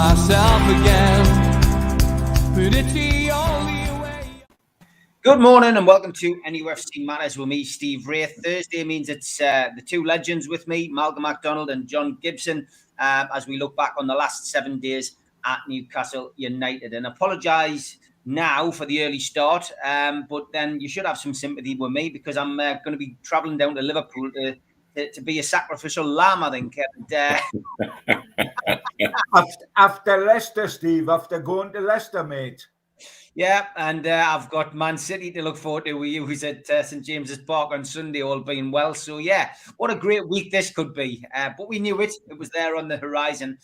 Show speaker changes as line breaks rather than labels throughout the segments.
myself again, but it's the only way.
Good morning and welcome to NUFC Matters with me, Steve Wraith. Thursday means it's the two legends with me, Malcolm MacDonald and John Gibson, as we look back on the last 7 days at Newcastle United. And apologise now for the early start, but then you should have some sympathy with me because I'm going to be travelling down to Liverpool to be a sacrificial lamb, I think.
After Leicester, Steve, after going to Leicester, mate.
Yeah, and I've got Man City to look forward to with you, who's at St James's Park on Sunday, all being well. So, yeah, what a great week this could be. But we knew it. It was there on the horizon.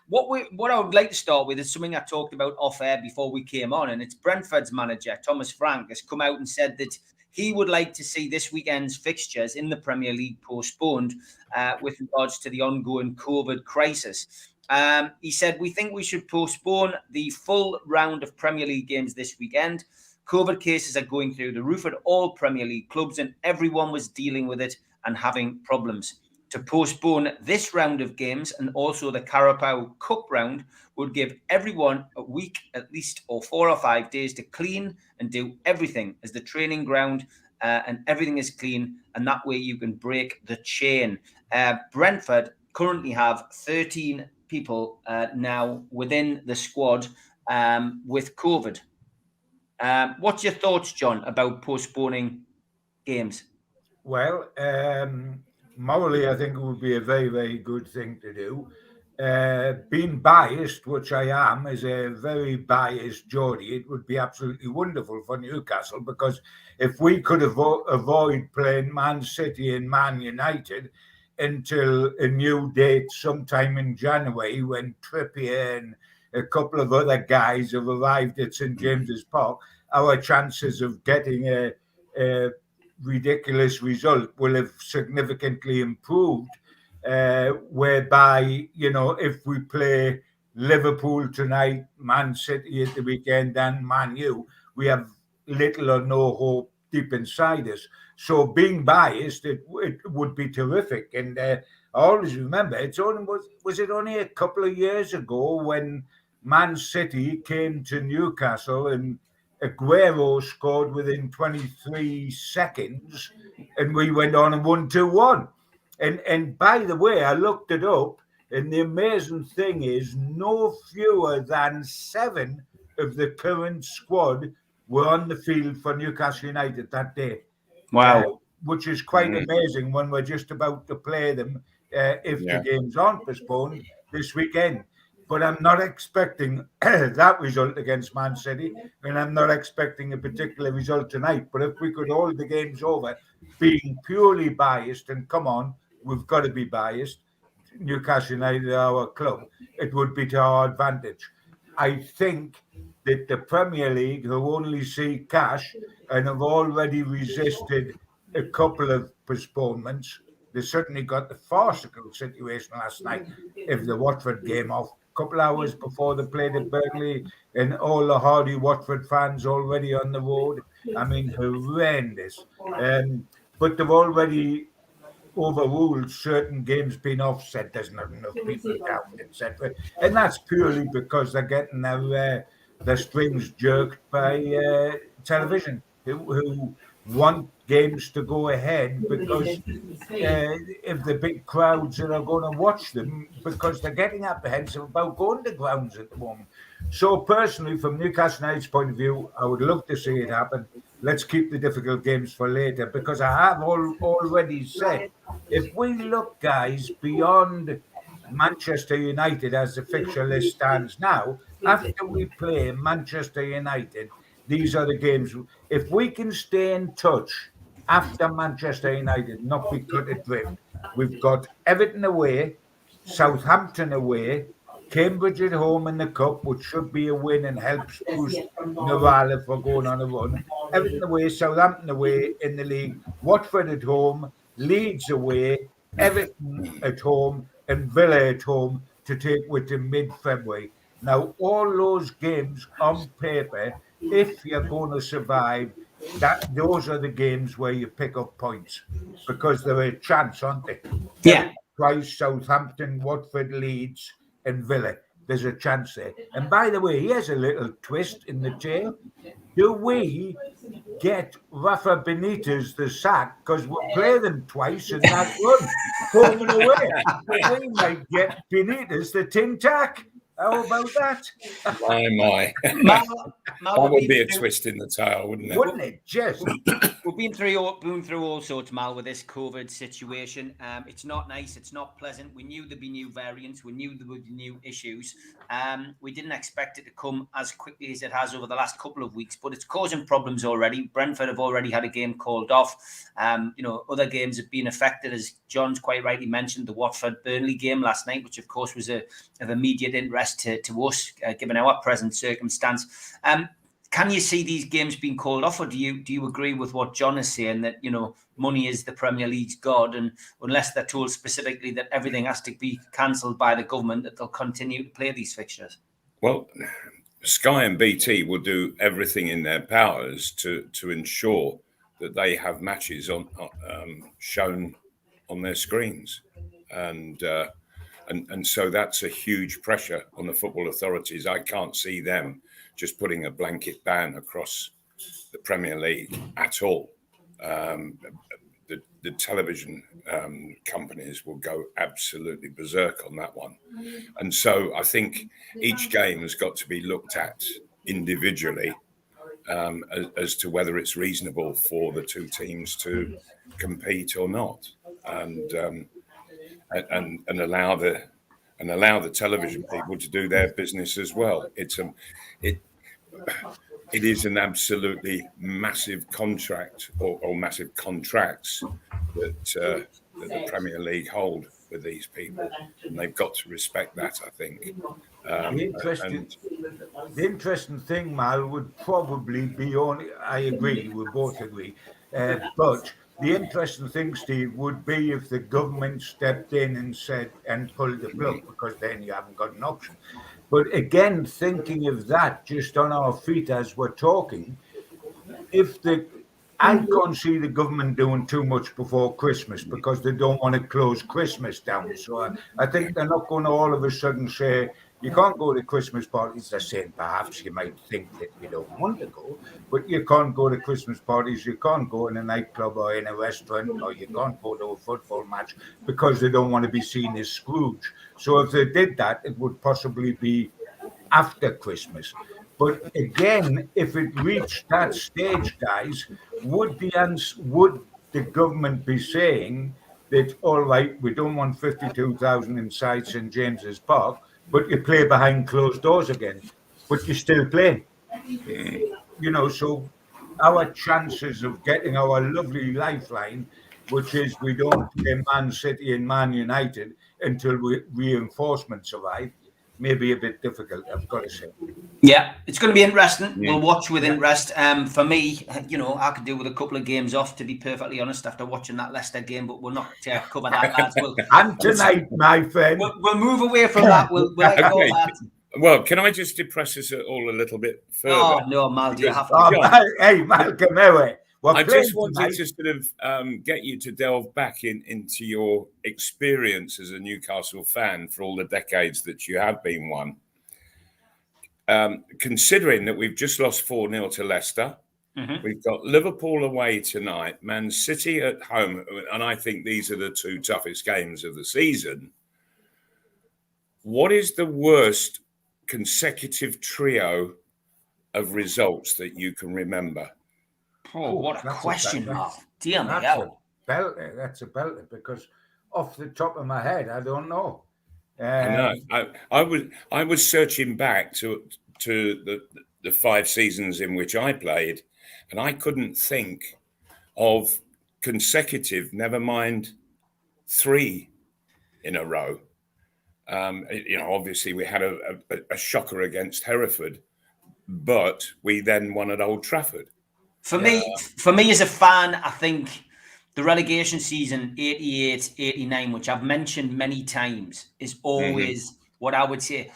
What I would like to start with is something I talked about off air before we came on, and it's Brentford's manager, Thomas Frank, has come out and said that he would like to see this weekend's fixtures in the Premier League postponed with regards to the ongoing COVID crisis. He said, we think we should postpone the full round of Premier League games this weekend. COVID cases are going through the roof at all Premier League clubs and everyone was dealing with it and having problems. To postpone this round of games and also the Carabao Cup round would give everyone a week at least, or 4 or 5 days to clean and do everything as the training ground and everything is clean. And that way you can break the chain. Brentford currently have 13 people now within the squad with COVID. What's your thoughts, John, about postponing games?
Well, morally, I think it would be a very, very good thing to do. Being biased, which I am, as a very biased Geordie, it would be absolutely wonderful for Newcastle, because if we could avoid playing Man City and Man United until a new date sometime in January, when Trippier and a couple of other guys have arrived at St James's Park, our chances of getting a ridiculous result will have significantly improved, whereby, you know, if we play Liverpool tonight, Man City at the weekend and Man U, we have little or no hope deep inside us. So being biased, it would be terrific. And I always remember, was it only a couple of years ago when Man City came to Newcastle and Aguero scored within 23 seconds and we went on and won 2-1. And by the way, I looked it up, and the amazing thing is no fewer than 7 of the current squad were on the field for Newcastle United that day.
Wow.
Which is quite amazing when we're just about to play them if the games aren't postponed this weekend. But I'm not expecting that result against Man City, and I'm not expecting a particular result tonight. But if we could hold the games over, being purely biased, and come on, we've got to be biased, Newcastle United are our club, it would be to our advantage. I think that the Premier League, who only see cash and have already resisted a couple of postponements, they certainly got the farcical situation last night of the Watford game off a couple hours before they played at Burnley, and all the hardy Watford fans already on the road. I mean, horrendous. But they've already overruled certain games being offset. There's not enough people down, etc. And that's purely because they're getting their strings jerked by television, who want games to go ahead because if the big crowds that are going to watch them, because they're getting apprehensive about going to grounds at the moment. So personally, from Newcastle United's point of view, I would love to see it happen. Let's keep the difficult games for later, because I have already said, if we look, guys, beyond Manchester United as the fixture list stands now, after we play Manchester United, these are the games. If we can stay in touch after Manchester United, not be cut adrift, we've got Everton away, Southampton away, Cambridge at home in the Cup, which should be a win and helps boost morale if we're going on a run. Everton away, Southampton away in the league, Watford at home, Leeds away, Everton at home, and Villa at home to take with them mid-February. Now, all those games on paper, if you're going to survive, those are the games where you pick up points, because they're a chance, aren't they?
Yeah.
Twice, Southampton, Watford, Leeds, and Villa. there's a chance there. And by the way, here's a little twist in the tale. Do we get Rafa Benitez the sack because we'll play them twice in that run, home and away? So we might get Benitez the tin tack. How about that?
Mal,
That would be a twist in the tail, wouldn't it?
Wouldn't it? Just.
We've been through all sorts, Mal, with this COVID situation. It's not nice. It's not pleasant. We knew there'd be new variants. We knew there would be new issues. We didn't expect it to come as quickly as it has over the last couple of weeks, but it's causing problems already. Brentford have already had a game called off. Other games have been affected, as John's quite rightly mentioned, the Watford-Burnley game last night, which of course was of immediate interest to us, given our present circumstance. Can you see these games being called off, or do you agree with what John is saying, that money is the Premier League's god, and unless they're told specifically that everything has to be cancelled by the government, that they'll continue to play these fixtures?
Well, Sky and BT will do everything in their powers to ensure that they have matches shown on their screens, and so that's a huge pressure on the football authorities. I can't see them just putting a blanket ban across the Premier League at all. The television companies will go absolutely berserk on that one. And so I think each game has got to be looked at individually as to whether it's reasonable for the two teams to compete or not, and allow the television people to do their business as well. It is an absolutely massive contract or massive contracts that the Premier League hold with these people, and they've got to respect that, I think.
The interesting thing, Mal, would probably be I agree, we both agree, but the interesting thing, Steve, would be if the government stepped in and pulled the plug, because then you haven't got an option. But again, thinking of that just on our feet as we're talking, I can't see the government doing too much before Christmas, because they don't want to close Christmas down. So I think they're not going to all of a sudden say, you can't go to Christmas parties. They're saying perhaps you might think that you don't want to go, but you can't go to Christmas parties. You can't go in a nightclub or in a restaurant, or you can't go to a football match, because they don't want to be seen as Scrooge. So if they did that, it would possibly be after Christmas. But again, if it reached that stage, guys, would the government be saying that, all right, we don't want 52,000 inside St. James's Park, but you play behind closed doors again, but you still play? So our chances of getting our lovely lifeline, which is we don't play Man City and Man United until reinforcements arrive, may be a bit difficult, I've got to say.
Yeah, it's going to be interesting. We'll watch with interest. For me, I could do with a couple of games off, to be perfectly honest, after watching that Leicester game, but we'll not cover that, lads.
And tonight, my friend.
We'll move away from that. We'll let go of that.
Well, can I just depress us all a little bit further?
Oh, no, Mal, do you have to?
Hey, Malcolm, anyway.
I just wanted to sort of get you to delve back into your experience as a Newcastle fan for all the decades that you have been one. Considering that we've just lost 4-0 to Leicester, we've got Liverpool away tonight, Man City at home, and I think these are the two toughest games of the season. What is the worst consecutive trio of results that you can remember?
Oh, what a question, Mark. Dear me.
That's a belter, because off the top of my head, I don't know.
I know. I was searching back to the 5 seasons in which I played, and I couldn't think of consecutive, never mind 3 in a row. Obviously we had a shocker against Hereford, but we then won at Old Trafford.
For me as a fan, I think the relegation season 88-89, which I've mentioned many times, is always what I would say.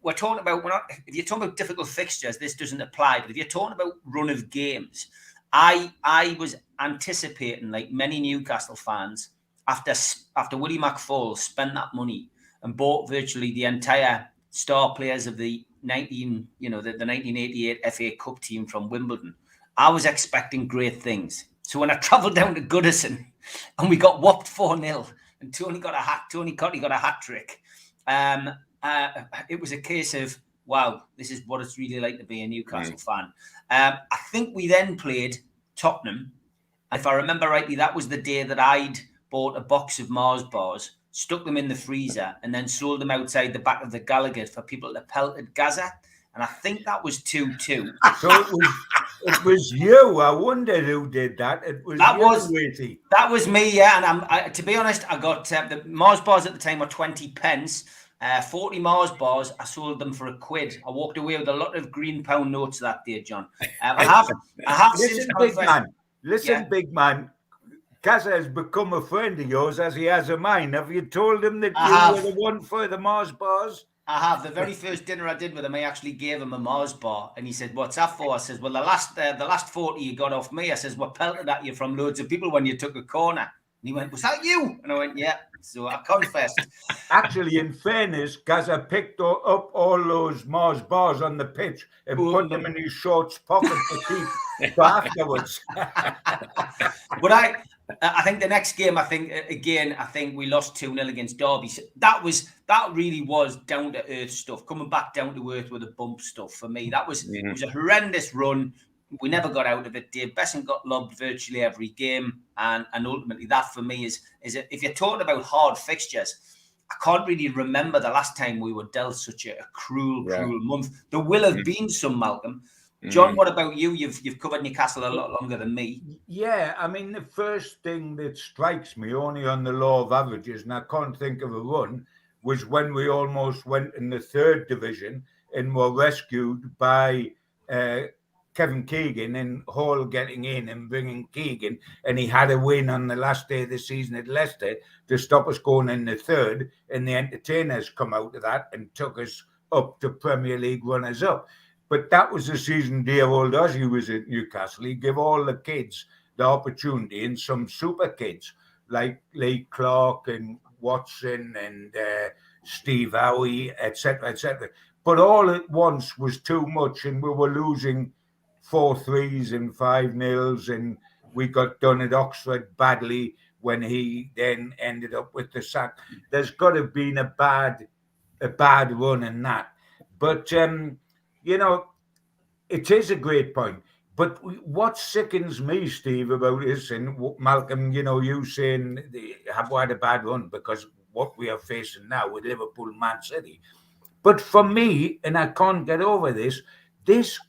We're talking about, if you're talking about difficult fixtures, this doesn't apply. But if you're talking about run of games, I was anticipating, like many Newcastle fans, after Willie McFall spent that money and bought virtually the entire star players of the 1988 FA Cup team from Wimbledon, I was expecting great things. So when I travelled down to Goodison and we got whopped 4-0 and Tony Cottee got a hat trick, it was a case of, wow, this is what it's really like to be a Newcastle fan. I think we then played Tottenham. If I remember rightly, that was the day that I'd bought a box of Mars bars, stuck them in the freezer, and then sold them outside the back of the Gallagher for people to pelt at Gaza. And I think that was 2-2.
So it was you. I wonder who did that. It was Wraithy.
That was me, yeah. And to be honest, I got the Mars bars at the time were 20 pence. 40 Mars bars, I sold them for £1. I walked away with a lot of £green notes that day, John. I have
Listen, big man. Gaza has become a friend of yours as he has of mine. Have you told him that you were the one for the Mars bars?
I have. The very first dinner I did with him, I actually gave him a Mars bar, and he said, "What's that for?" I says, "Well, the last 40 you got off me." I says, "We're pelted at you from loads of people when you took a corner." And he went, "Was that you?" And I went, "Yeah." So I confessed.
Actually, in fairness, Gaza picked up all those Mars bars on the pitch and put them in his shorts pocket to keep for afterwards.
But I think the next game, I think we lost 2-0 against Derby. So that really was down to earth stuff, coming back down to earth with the bump stuff for me. It was a horrendous run. We never got out of it. Dave Besson got lobbed virtually every game, and ultimately that for me is if you're talking about hard fixtures, I can't really remember the last time we were dealt such a cruel month. There will have been some, Malcolm. John, what about you? You've covered Newcastle a lot longer than me.
Yeah, I mean, the first thing that strikes me only on the law of averages, and I can't think of a run, was when we almost went in the third division and were rescued by Kevin Keegan and Hall getting in and bringing Keegan, and he had a win on the last day of the season at Leicester to stop us going in the third, and the entertainers come out of that and took us up to Premier League runners-up. But that was the season dear old Ozzy was at Newcastle. He gave all the kids the opportunity, and some super kids like Lee Clark and Watson and Steve Howie, etc., etc. But all at once was too much, and we were losing 4-3s and 5-0s, and we got done at Oxford badly when he then ended up with the sack. There's got to have been a bad run in that. But you know, it is a great point. But what sickens me, Steve, about this, and Malcolm, you know, you saying have had a bad run because what we are facing now with Liverpool, Man City. But for me, and I can't get over this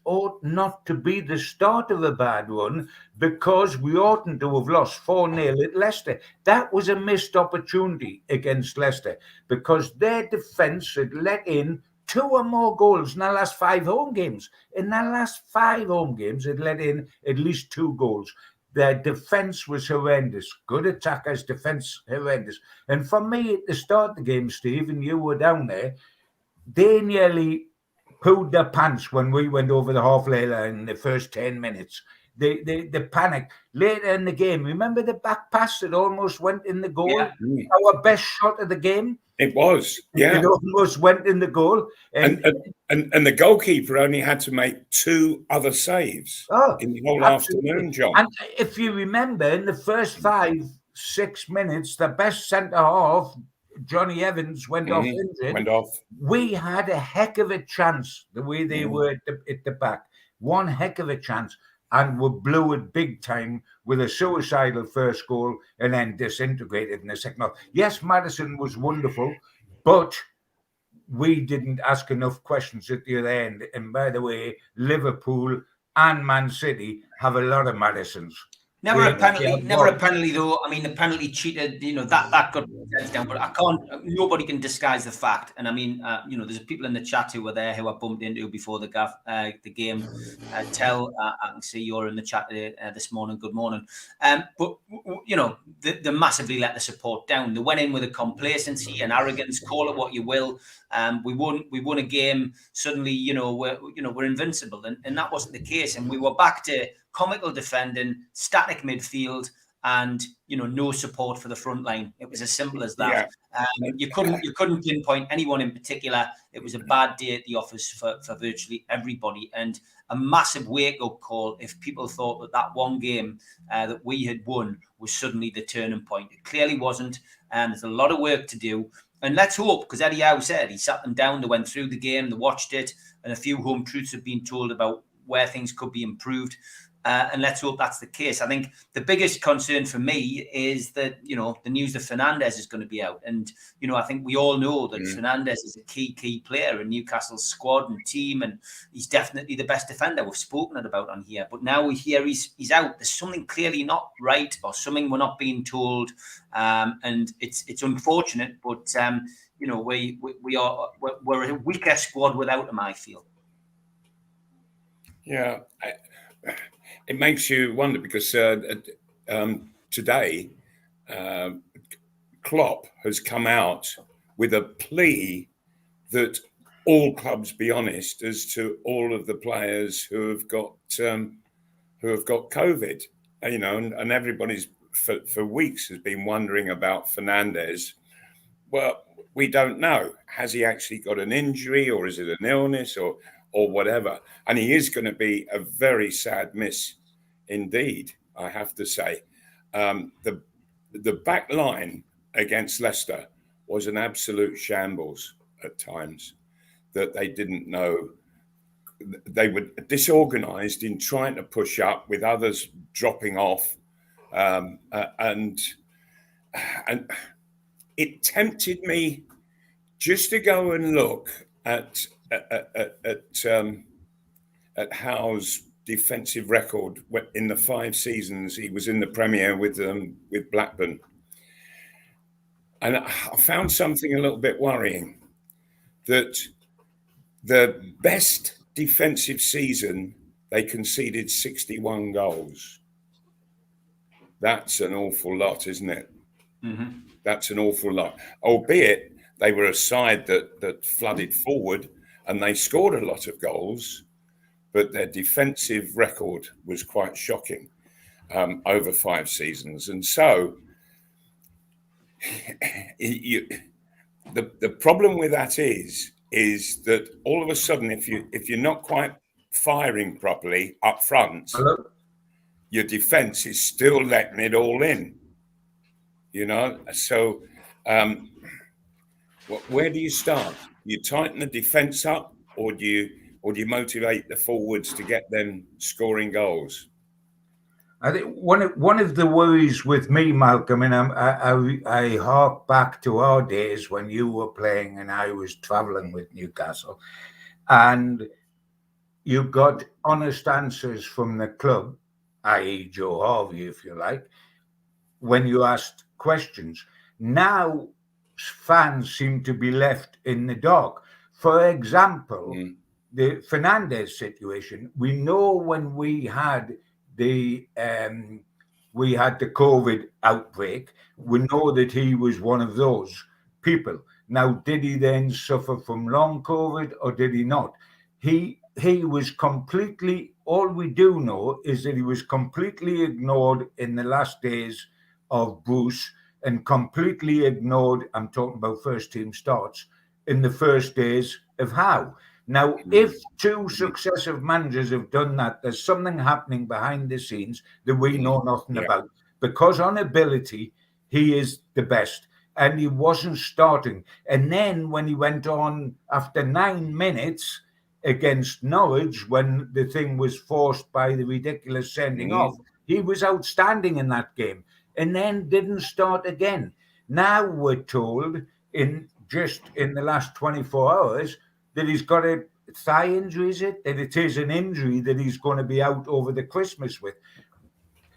ought not to be the start of a bad run, because we oughtn't to have lost 4-0 at Leicester. That was a missed opportunity against Leicester, because their defence had let in 2 or more goals in the last 5 home games. In the last 5 home games, it let in at least 2 goals. Their defence was horrendous. Good attackers, defence horrendous. And for me, at the start of the game, Steve, and you were down there, they nearly pooed their pants when we went over the halfway line in the first 10 minutes. The panic. Later in the game, remember the back pass that almost went in the goal? Yeah. Our best shot of the game?
It was, yeah.
It almost went in the goal.
And the goalkeeper only had to make 2 other saves in the whole afternoon, John.
And if you remember, in the first 5-6 minutes, the best centre-half, Johnny Evans, went off injured. We had a heck of a chance, the way they were at the back. One heck of a chance. And we blew it big time with a suicidal first goal and then disintegrated in the second half. Yes, Maddison was wonderful, but we didn't ask enough questions at the other end. And by the way, Liverpool and Man City have a lot of Maddisons.
Never a penalty though. I mean, the penalty cheated, you know, that got heads down, but nobody can disguise the fact. And I mean, you know, there's people in the chat who were there who I bumped into before the game. I can see you're in the chat this morning. Good morning. But, you know, they massively let the support down. They went in with a complacency and arrogance, call it what you will. We won a game. Suddenly, we're invincible. And that wasn't the case. And we were back to comical defending, static midfield, and no support for the front line. It was as simple as that.
Yeah.
You couldn't pinpoint anyone in particular. It was a bad day at the office for virtually everybody, and a massive wake-up call if people thought that one game that we had won was suddenly the turning point. It clearly wasn't, and there's a lot of work to do. And let's hope, because Eddie Howe said he sat them down, they went through the game, they watched it, and a few home truths have been told about where things could be improved. And let's hope that's the case. I think the biggest concern for me is that, the news of Fernandes is going to be out. And, I think we all know that Fernandes is a key player in Newcastle's squad and team. And he's definitely the best defender. We've spoken about on here. But now we hear he's out. There's something clearly not right, or something we're not being told. And it's unfortunate. But, we're a weaker squad without him, I feel.
Yeah. It makes you wonder, because today Klopp has come out with a plea that all clubs be honest as to all of the players who have got COVID. And everybody's for weeks has been wondering about Fernandes. Well, we don't know. Has he actually got an injury, or is it an illness, or whatever? And he is going to be a very sad miss indeed, I have to say. The back line against Leicester was an absolute shambles at times, that they didn't know. They were disorganised in trying to push up, with others dropping off. And it tempted me just to go and look at Howe's defensive record in the 5 seasons he was in the Premier with Blackburn, and I found something a little bit worrying, that the best defensive season they conceded 61 goals. That's an awful lot, isn't it? Mm-hmm. That's an awful lot, albeit they were a side that flooded forward and they scored a lot of goals, but their defensive record was quite shocking over 5 seasons. And so the problem with that is that all of a sudden, if you're not quite firing properly up front, your defense is still letting it all in. So where do you start? You tighten the defense up, or do you motivate the forwards to get them scoring goals?
I think one of the worries with me, Malcolm, and I hark back to our days when you were playing and I was travelling with Newcastle, and you got honest answers from the club, i.e. Joe Harvey, if you like, when you asked questions. Now fans seem to be left in the dark. For example, the Fernandes situation, we know when we had the COVID outbreak, we know that he was one of those people. Now, did he then suffer from long COVID, or did he not? He was completely, all we do know is that he was completely ignored in the last days of Bruce, and completely ignored, I'm talking about first team starts, in the first days of Howe. Now, if 2 successive managers have done that, there's something happening behind the scenes that we know nothing about. Because on ability, he is the best. And he wasn't starting. And then when he went on after 9 minutes against Norwich, when the thing was forced by the ridiculous sending off, he was outstanding in that game. And then didn't start again. Now we're told in the last 24 hours that he's got a thigh injury, that it is an injury that he's going to be out over the Christmas with.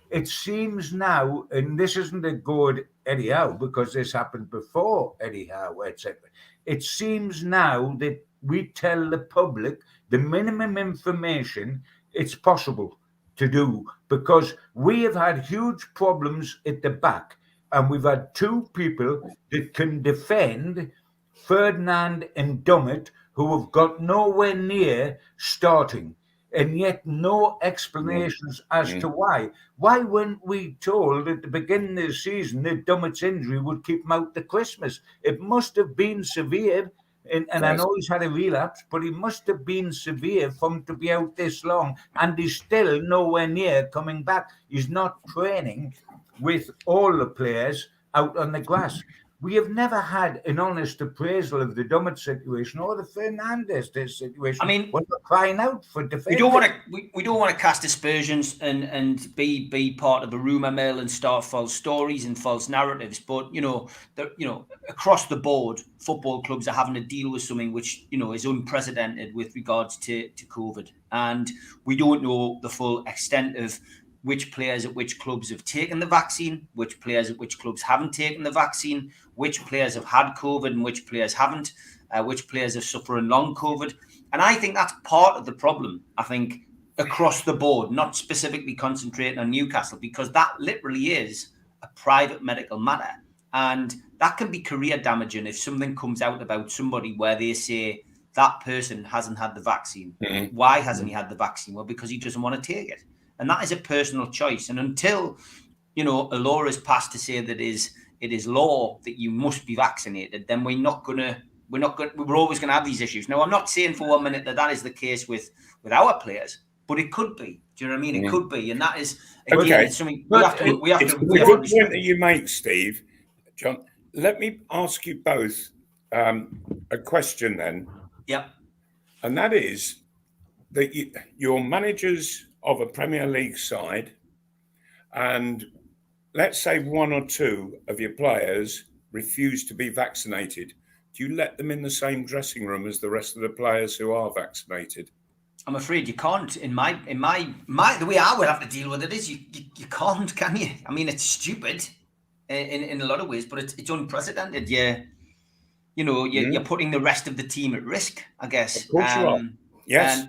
It seems now, and this isn't a go at Eddie Howe, because this happened before Eddie Howe, etc. It seems now that we tell the public the minimum information it's possible to do, because we have had huge problems at the back, and we've had 2 people that can defend, Ferdinand and Dummett, who have got nowhere near starting. and yet no explanations as to why. Why weren't we told at the beginning of the season that Dummett's injury would keep him out to Christmas? It must have been severe, and I know he's had a relapse, but he must have been severe for him to be out this long, and he's still nowhere near coming back. He's not training with all the players out on the grass. We have never had an honest appraisal of the Dummett situation or the Fernandez situation.
I mean,
when we're crying out for defence.
We don't want to cast aspersions and be part of a rumor mill and start false stories and false narratives. But across the board, football clubs are having to deal with something which is unprecedented with regards to COVID, and we don't know the full extent of which players at which clubs have taken the vaccine, which players at which clubs haven't taken the vaccine, which players have had COVID and which players haven't, which players are suffering long COVID. And I think that's part of the problem, I think, across the board, not specifically concentrating on Newcastle, because that literally is a private medical matter. And that can be career damaging if something comes out about somebody where they say that person hasn't had the vaccine. Mm-hmm. Why hasn't he had the vaccine? Well, because he doesn't want to take it. And that is a personal choice. And until, a law is passed to say that it is law that you must be vaccinated, then we're always going to have these issues. Now, I'm not saying for 1 minute that is the case with our players, but it could be. Do you know what I mean? It could be. And that is, again, it's something we have to
it's a good point that you make, Steve. John, let me ask you both a question then.
Yep.
And that is that you're managers of a Premier League side, and let's say one or two of your players refuse to be vaccinated. Do you let them in the same dressing room as the rest of the players who are vaccinated?
I'm afraid you can't. In my the way I would have to deal with it is you can't, can you? I mean, it's stupid in a lot of ways, but it's unprecedented. You're putting the rest of the team at risk, I guess.
Of course you are. Yes.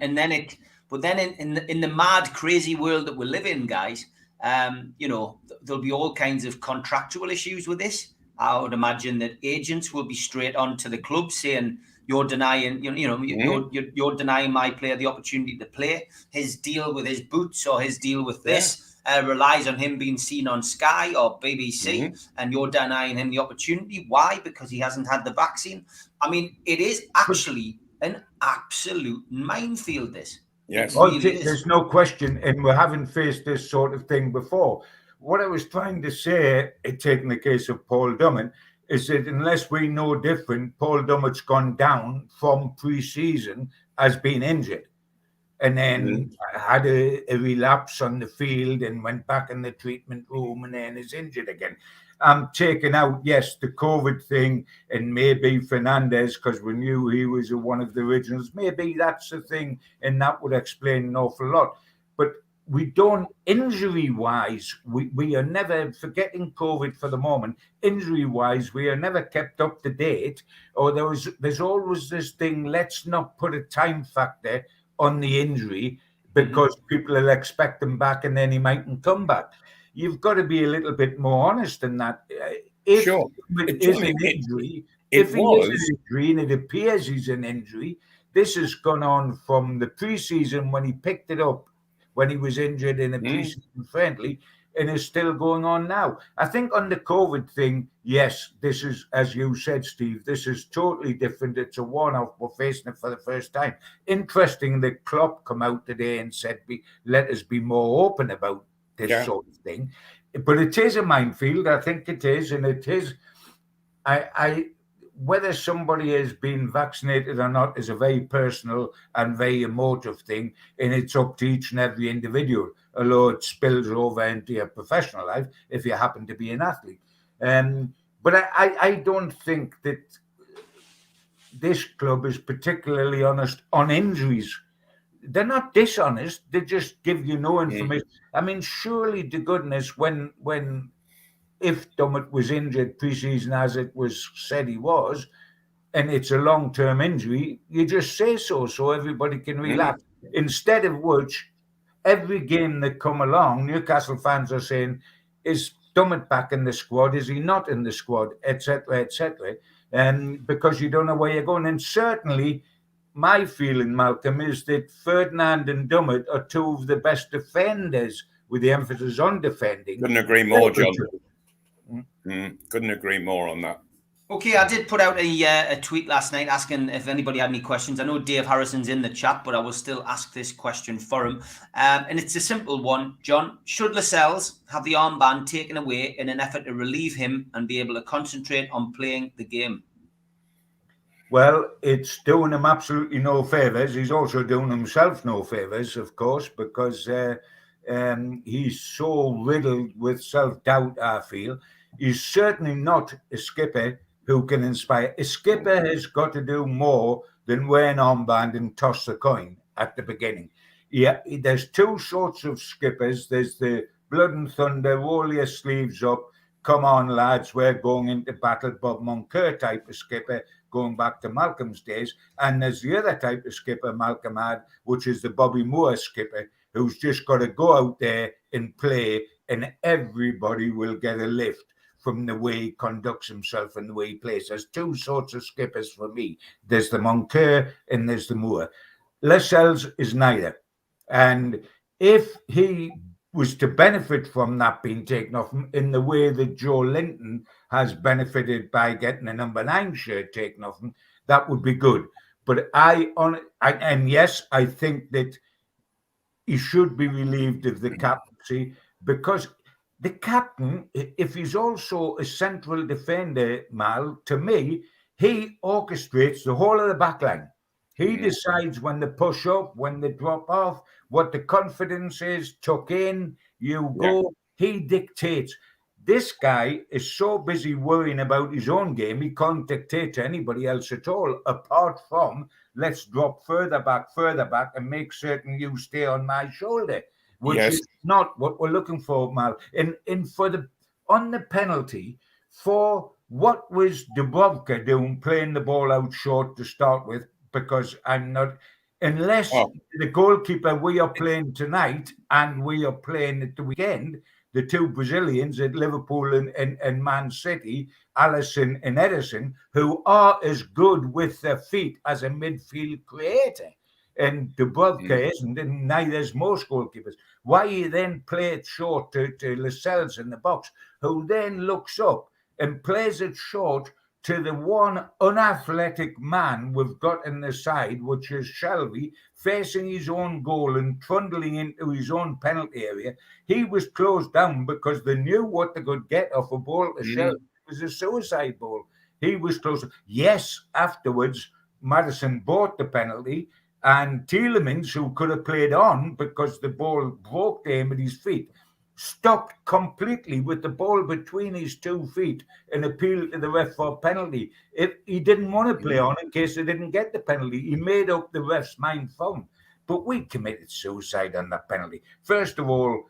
But then in the mad, crazy world that we live in, guys, there'll be all kinds of contractual issues with this. I would imagine that agents will be straight on to the club saying, you're denying, you're denying my player the opportunity to play. His deal with his boots or his deal with this relies on him being seen on Sky or BBC, and you're denying him the opportunity. Why? Because he hasn't had the vaccine. I mean, it is actually an absolute minefield, this.
Yes.
There's no question, and we haven't faced this sort of thing before. What I was trying to say, taking the case of Paul Dummett, is that unless we know different, Paul Dummett's gone down from pre-season as being injured, and then had a relapse on the field and went back in the treatment room and then is injured again. I'm taking out, yes, the COVID thing, and maybe Fernandez, because we knew he was one of the originals. Maybe that's the thing, and that would explain an awful lot. But we don't, injury-wise, we are never, forgetting COVID for the moment, injury-wise, we are never kept up to date. Or there's always this thing, let's not put a time factor on the injury because people will expect him back and then he mightn't come back. You've got to be a little bit more honest than that. If it is an injury, and it appears he's an injury, this has gone on from the pre-season when he picked it up, when he was injured in a pre-season friendly, and is still going on now. I think on the COVID thing, yes, this is, as you said, Steve, this is totally different. It's a one-off. We're facing it for the first time. Interesting that Klopp come out today and said, let us be more open about this sort of thing. But it is a minefield. I think it is. And it is, whether somebody has been vaccinated or not is a very personal and very emotive thing. And it's up to each and every individual, although it spills over into your professional life if you happen to be an athlete. But I don't think that this club is particularly honest on injuries. They're not dishonest. They just give you no information. I mean, surely to goodness, if Dummett was injured pre-season as it was said he was, and it's a long-term injury, you just say so everybody can relax. Instead of which, every game that come along, Newcastle fans are saying, is Dummett back in the squad? Is he not in the squad? Etc., etc. Because you don't know where you're going. And certainly, my feeling, Malcolm, is that Ferdinand and Dummett are two of the best defenders, with the emphasis on defending.
Couldn't agree more, John. Couldn't agree more on that.
Okay, I did put out a tweet last night asking if anybody had any questions. I know Dave Harrison's in the chat, but I will still ask this question for him. And it's a simple one, John. Should Lascelles have the armband taken away in an effort to relieve him and be able to concentrate on playing the game?
Well, it's doing him absolutely no favours. He's also doing himself no favours, of course, because he's so riddled with self-doubt, I feel. He's certainly not a skipper who can inspire. A skipper has got to do more than wear an armband and toss a coin at the beginning. Yeah, there's two sorts of skippers. There's the blood and thunder, roll your sleeves up, come on, lads, we're going into battle, Bob Moncur type of skipper, going back to Malcolm's days. And there's the other type of skipper Malcolm had, which is the Bobby Moore skipper, who's just got to go out there and play, and everybody will get a lift from the way he conducts himself and the way he plays. There's two sorts of skippers for me. There's the Moncur and there's the Moore. Lascelles is neither. And if he was to benefit from that being taken off him in the way that Joe Linton has benefited by getting a number 9 shirt taken off him, that would be good. But yes, I think that he should be relieved of the captaincy, because the captain, if he's also a central defender, Mal, to me, he orchestrates the whole of the back line. He decides when they push up, when they drop off, what the confidence is, tuck in, you go. He dictates. This guy is so busy worrying about his own game, he can't dictate to anybody else at all, apart from, let's drop further back, and make certain you stay on my shoulder, which is not what we're looking for, Mal. And on the penalty, for what was Dubrovka doing, playing the ball out short to start with, because unless the goalkeeper we are playing tonight and we are playing at the weekend, the two Brazilians at Liverpool and Man City, Alisson and Ederson, who are as good with their feet as a midfield creator. And Dubrovka isn't, and neither is most goalkeepers. Why you then play it short to Lascelles in the box, who then looks up and plays it short to the one unathletic man we've got in the side, which is Shelby, facing his own goal and trundling into his own penalty area. He was closed down because they knew what they could get off a ball to Shelby. It was a suicide ball. He was close. Yes, afterwards, Maddison bought the penalty, and Tielemans, who could have played on because the ball broke him at his feet, stopped completely with the ball between his 2 feet and appealed to the ref for a penalty. If he didn't want to play on in case they didn't get the penalty, he made up the ref's mind for him. But we committed suicide on that penalty. First of all,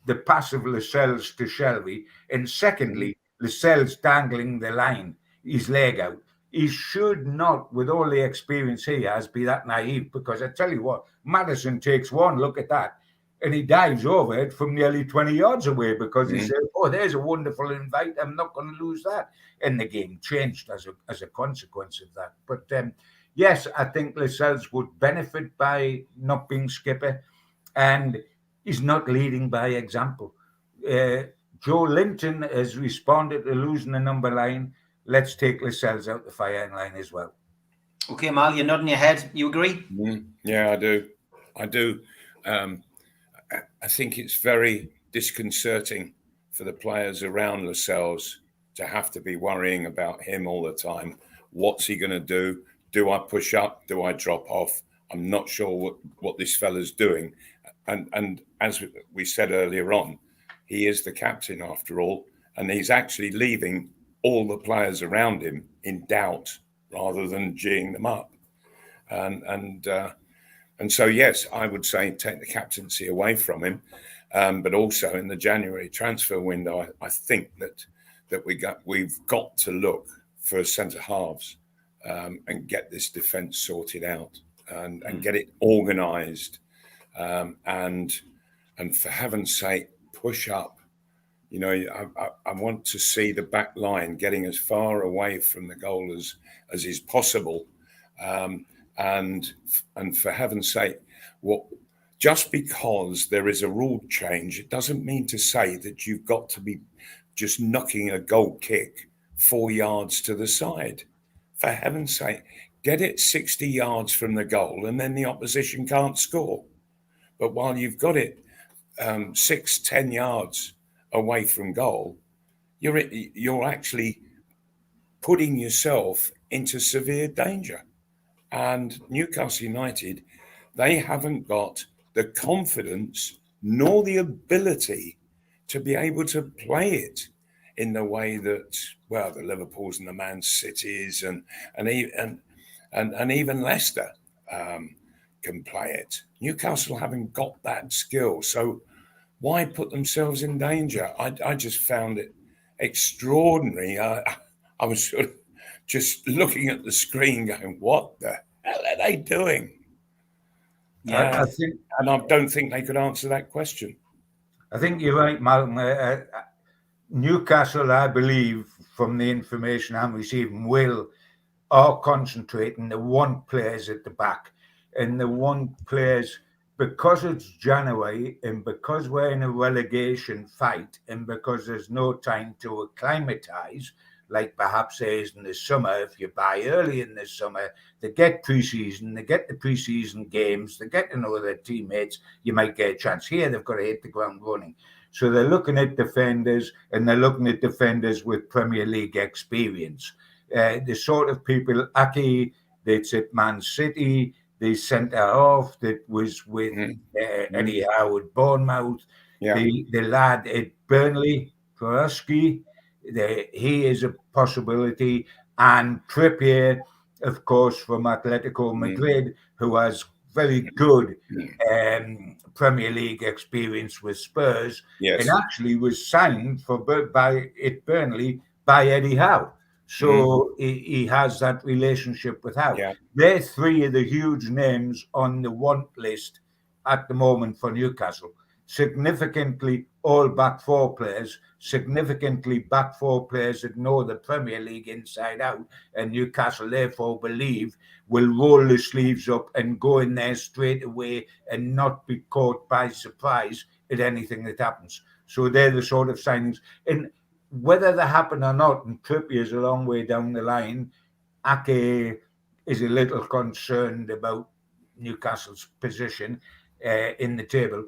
the pass of Lascelles to Shelby, and secondly, Lascelles dangling the line, his leg out. He should not, with all the experience he has, be that naive, because I tell you what, Maddison takes one look at that and he dives over it from nearly 20 yards away, because he said, oh, there's a wonderful invite, I'm not going to lose that. And the game changed as a consequence of that. But yes, I think Lascelles would benefit by not being skipper, and he's not leading by example. Joe Linton has responded to losing the number 9. Let's take Lascelles out the firing line as well.
Okay, Mal, you're nodding your head. You agree?
Yeah, I do. I think it's very disconcerting for the players around Lascelles to have to be worrying about him all the time. What's he going to do? Do I push up? Do I drop off? I'm not sure what this fella's doing. And as we said earlier on, he is the captain after all, and he's actually leaving all the players around him in doubt rather than geeing them up. And so, yes, I would say take the captaincy away from him. But also in the January transfer window, I think that we've got to look for centre halves and get this defence sorted out and get it organised. And for heaven's sake, push up. You know, I want to see the back line getting as far away from the goal as is possible. And for heaven's sake, just because there is a rule change, it doesn't mean to say that you've got to be just knocking a goal kick 4 yards to the side. For heaven's sake, get it 60 yards from the goal, and then the opposition can't score. But while you've got it 6-10 yards away from goal, you're actually putting yourself into severe danger. And Newcastle United, they haven't got the confidence nor the ability to be able to play it in the way that, well, the Liverpools and the Man Cities and even Leicester can play it. Newcastle haven't got that skill. So why put themselves in danger? I just found it extraordinary. I was sort of just looking at the screen going, what the hell are they doing?
I think,
and I don't think they could answer that question.
I think you're right, Malcolm. Newcastle, I believe, from the information I'm receiving, are concentrating the one players at the back. And the one players, because it's January and because we're in a relegation fight and because there's no time to acclimatise, like perhaps there is in the summer. If you buy early in the summer, they get pre-season, they get the pre-season games, they get to know their teammates, you might get a chance. Here, they've got to hit the ground running. So they're looking at defenders, and they're looking at defenders with Premier League experience. The sort of people, Ake, that's at Man City, the centre-half that was with Eddie Howe at Bournemouth, the lad at Burnley, Kowalski, he is a possibility, and Trippier, of course, from Atletico Madrid, who has very good Premier League experience with Spurs, and actually was signed by Burnley by Eddie Howe. So he has that relationship with Howe. Yeah. They're three of the huge names on the want list at the moment for Newcastle. Significantly all back four players, significantly back four players that know the Premier League inside out, and Newcastle therefore believe will roll the sleeves up and go in there straight away and not be caught by surprise at anything that happens. So they're the sort of signings. And whether they happen or not, and Trippier's a long way down the line, Ake is a little concerned about Newcastle's position in the table.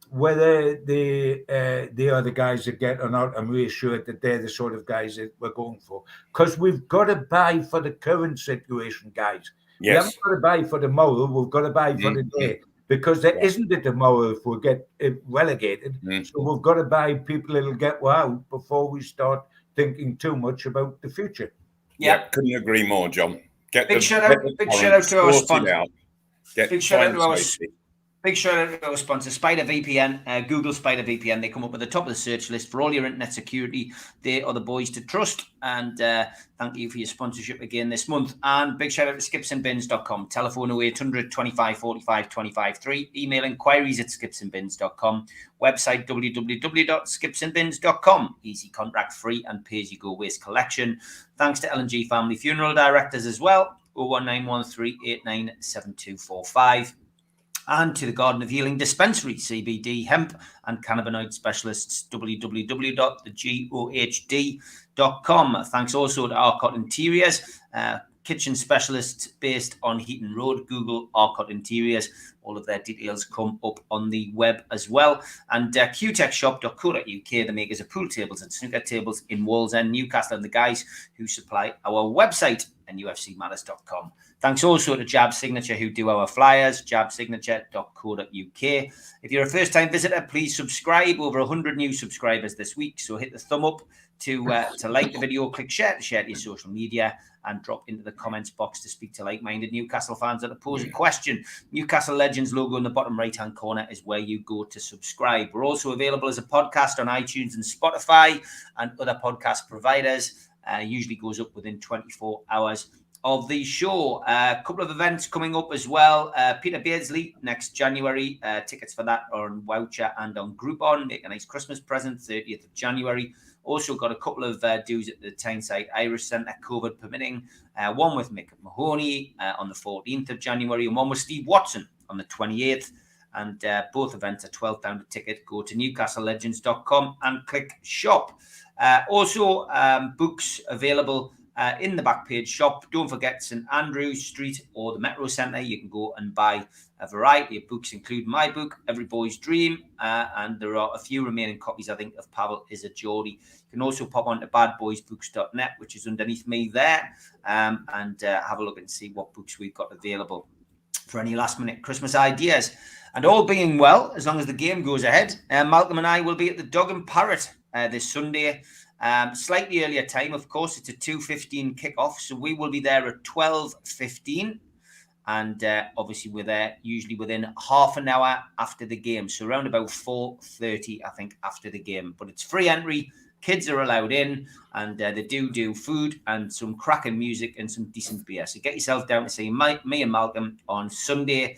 Whether they are the guys that get or not, I'm reassured that they're the sort of guys that we're going for. Because we've got to buy for the current situation, guys. Yes. We haven't got to buy for tomorrow, we've got to buy for the day. Because there isn't a tomorrow if we get relegated. So we've got to buy people that'll get out before we start thinking too much about the future.
Yeah, couldn't agree more, John.
Big shout out to our sponsor. Big shout out to our sponsor, Spider VPN, Google Spider VPN. They come up at the top of the search list for all your internet security. They are the boys to trust. And thank you for your sponsorship again this month. And big shout out to skipsandbins.com. Telephone 0800 25 45 25 3. Email inquiries at skipsandbins.com. Website www.skipsandbins.com. Easy, contract free, and pay as you go waste collection. Thanks to L&G Family Funeral Directors as well. 01913897245. And to the Garden of Healing Dispensary, CBD, hemp and cannabinoid specialists, www.thegohd.com. Thanks also to Arcot Interiors, kitchen specialists based on Heaton Road. Google Arcot Interiors. All of their details come up on the web as well. And qtechshop.co.uk, the makers of pool tables and snooker tables in Wallsend, Newcastle, and the guys who supply our website, NUFCmatters.com. Thanks also to Jab Signature, who do our flyers, jabsignature.co.uk. If you're a first-time visitor, please subscribe. Over 100 new subscribers this week, so hit the thumb up to like the video, click share to share to your social media, and drop into the comments box to speak to like-minded Newcastle fans that pose a question. Newcastle Legends logo in the bottom right-hand corner is where you go to subscribe. We're also available as a podcast on iTunes and Spotify and other podcast providers. Usually goes up within 24 hours of the show. A couple of events coming up as well. Peter Beardsley next January. Tickets for that are on Voucher and on Groupon. Make a nice Christmas present, 30th of January. Also got a couple of dues at the Tyneside Irish Centre, COVID permitting. One with Mick Mahoney on the 14th of January, and one with Steve Watson on the 28th. And both events are £12 a ticket. Go to newcastlelegends.com and click shop. Also, books available in the back page shop. Don't forget St Andrews Street or the Metro Centre. You can go and buy a variety of books, including my book, Every Boy's Dream. And there are a few remaining copies, I think, of Pavel is a Geordie. You can also pop on to badboysbooks.net, which is underneath me there, and have a look and see what books we've got available for any last minute Christmas ideas. And all being well, as long as the game goes ahead, Malcolm and I will be at the Dog and Parrot this Sunday. Slightly earlier time, of course. It's a 2:15 kickoff, so we will be there at 12:15. And obviously we're there usually within half an hour after the game. So around about 4:30, I think, after the game. But it's free entry. Kids are allowed in, and they do food and some cracking music and some decent beer. So get yourself down to see me and Malcolm on Sunday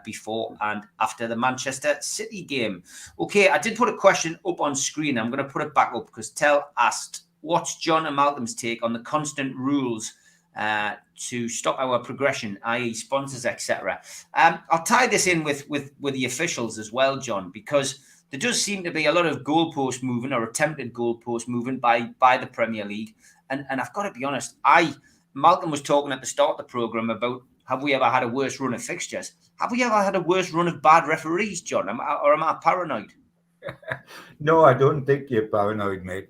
before and after the Manchester City game. Okay, I did put a question up on screen. I'm going to put it back up because Tell asked, what's John and Malcolm's take on the constant rules to stop our progression, i.e. sponsors, etc. I'll tie this in with the officials as well, John, because there does seem to be a lot of goalpost moving or attempted goalpost moving by the Premier League. And I've got to be honest, Malcolm was talking at the start of the programme about, have we ever had a worse run of fixtures? Have we ever had a worse run of bad referees, John? Or am I paranoid?
No, I don't think you're paranoid, mate.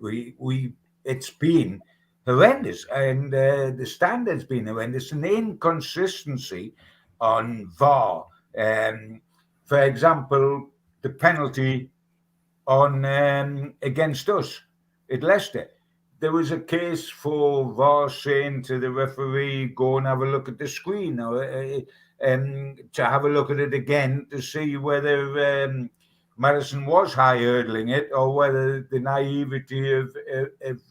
It's been horrendous, and the standard's been horrendous, and the inconsistency on VAR. For example, the penalty on against us at Leicester. There was a case for VAR saying to the referee, go and have a look at the screen, or to have a look at it again to see whether Madison was high hurdling it, or whether the naivety of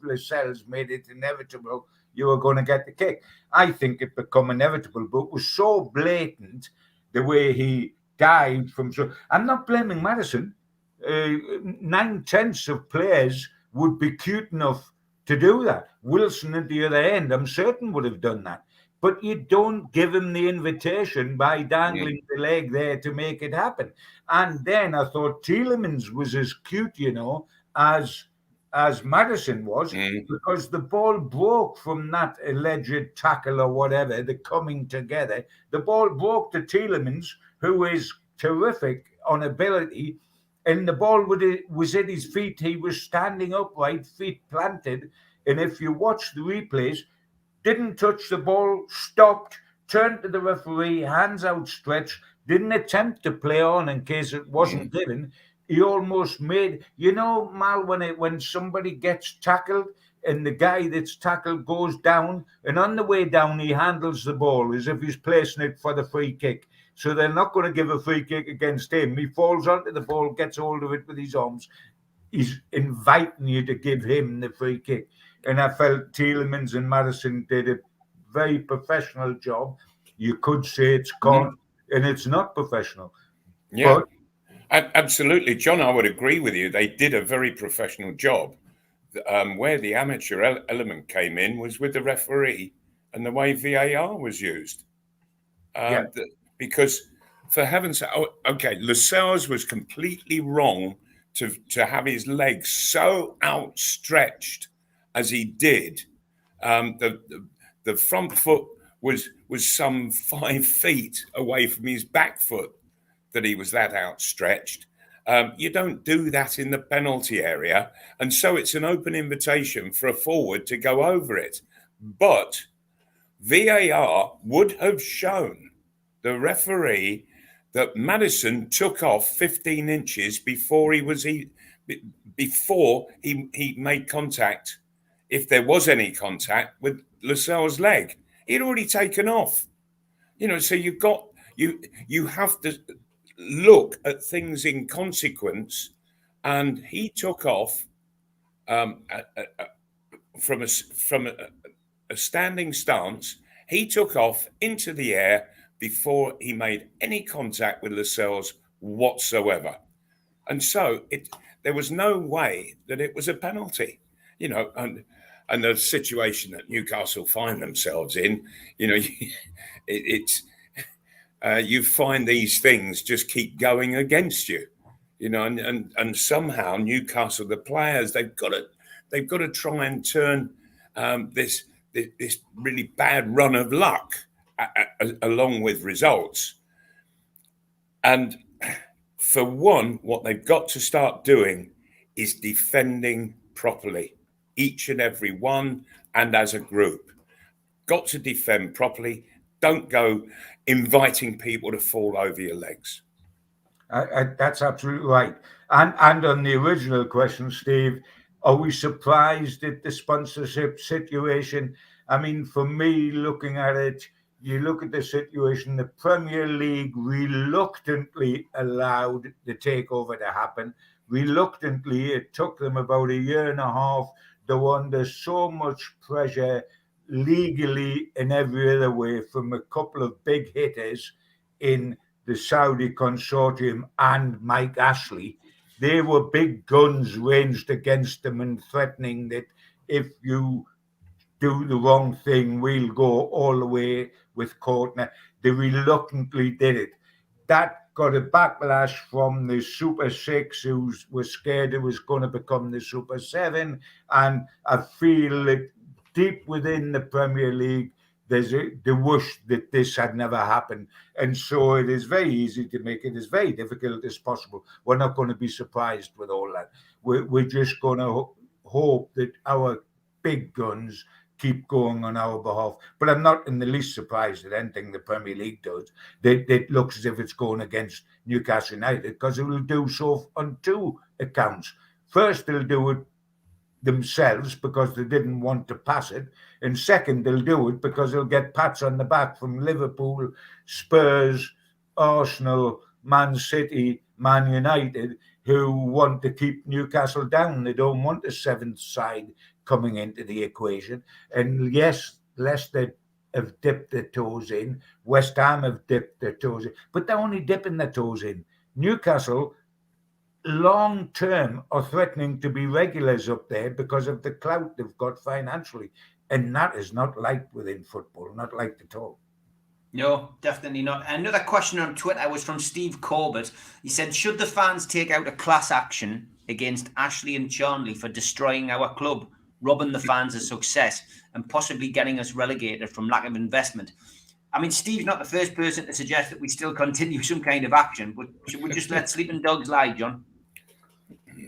Lascelles made it inevitable you were going to get the kick. I think it become inevitable, but it was so blatant the way he dived from. So I'm not blaming Madison. 9/10 of players would be cute enough to do that. Wilson at the other end, I'm certain, would have done that. But you don't give him the invitation by dangling the leg there to make it happen. And then I thought Tielemans was as cute, as Madison was, because the ball broke from that alleged tackle or whatever, the coming together. The ball broke to Tielemans, who is terrific on ability, and the ball was at his feet. He was standing upright, feet planted. And if you watch the replays, didn't touch the ball, stopped, turned to the referee, hands outstretched, didn't attempt to play on in case it wasn't given. He almost made, Mal, when somebody gets tackled and the guy that's tackled goes down, and on the way down he handles the ball as if he's placing it for the free kick. So they're not going to give a free kick against him. He falls onto the ball, gets hold of it with his arms. He's inviting you to give him the free kick. And I felt Tielemans and Madison did a very professional job. You could say it's caught, and it's not professional.
Yeah, absolutely. John, I would agree with you. They did a very professional job. Where the amateur element came in was with the referee and the way VAR was used. Because, for heaven's sake, Lascelles was completely wrong to have his legs so outstretched as he did. The front foot was some 5 feet away from his back foot, that he was that outstretched. You don't do that in the penalty area, and so it's an open invitation for a forward to go over it. But VAR would have shown the referee that Madison took off 15 inches before he made contact, if there was any contact, with Lascelles' leg. He'd already taken off. So you have to look at things in consequence, and he took off from a standing stance. He took off into the air before he made any contact with Lascelles whatsoever. And so there was no way that it was a penalty. you know, and the situation that Newcastle find themselves in, you know, it's you find these things just keep going against you, you know, and somehow Newcastle, the players, they've got to try and turn this really bad run of luck along with results. And for one, what they've got to start doing is defending properly, each and every one, and as a group. Got to defend properly. Don't go inviting people to fall over your legs.
That's absolutely right. And on the original question, Steve, are we surprised at the sponsorship situation? I mean, for me, looking at it, you look at the situation, the Premier League reluctantly allowed the takeover to happen. Reluctantly, it took them about a year and a half. They were under so much pressure legally in every other way from a couple of big hitters in the Saudi consortium and Mike Ashley. They were big guns ranged against them and threatening that if you do the wrong thing, we'll go all the way with Courtney. They reluctantly did it. That got a backlash from the Super Six, who were scared it was going to become the Super Seven. And I feel that deep within the Premier League, there's the wish that this had never happened. And so it is very easy to make it as very difficult as possible. We're not going to be surprised with all that. We're just going to hope that our big guns keep going on our behalf. But I'm not in the least surprised at anything the Premier League does. It looks as if it's going against Newcastle United, because it will do so on two accounts. First, they'll do it themselves because they didn't want to pass it, and second, they'll do it because they'll get pats on the back from Liverpool, Spurs, Arsenal, Man City, Man United, who want to keep Newcastle down. They don't want a seventh side coming into the equation. And yes, Leicester have dipped their toes in, West Ham have dipped their toes in, but they're only dipping their toes in. Newcastle long term are threatening to be regulars up there because of the clout they've got financially, and that is not liked within football, not liked at all.
No, definitely not. Another question on Twitter was from Steve Corbett. He said, should the fans take out a class action against Ashley and Charnley for destroying our club, robbing the fans of success, and possibly getting us relegated from lack of investment? I mean, Steve's not the first person to suggest that we still continue some kind of action, but should we just let sleeping dogs lie, John?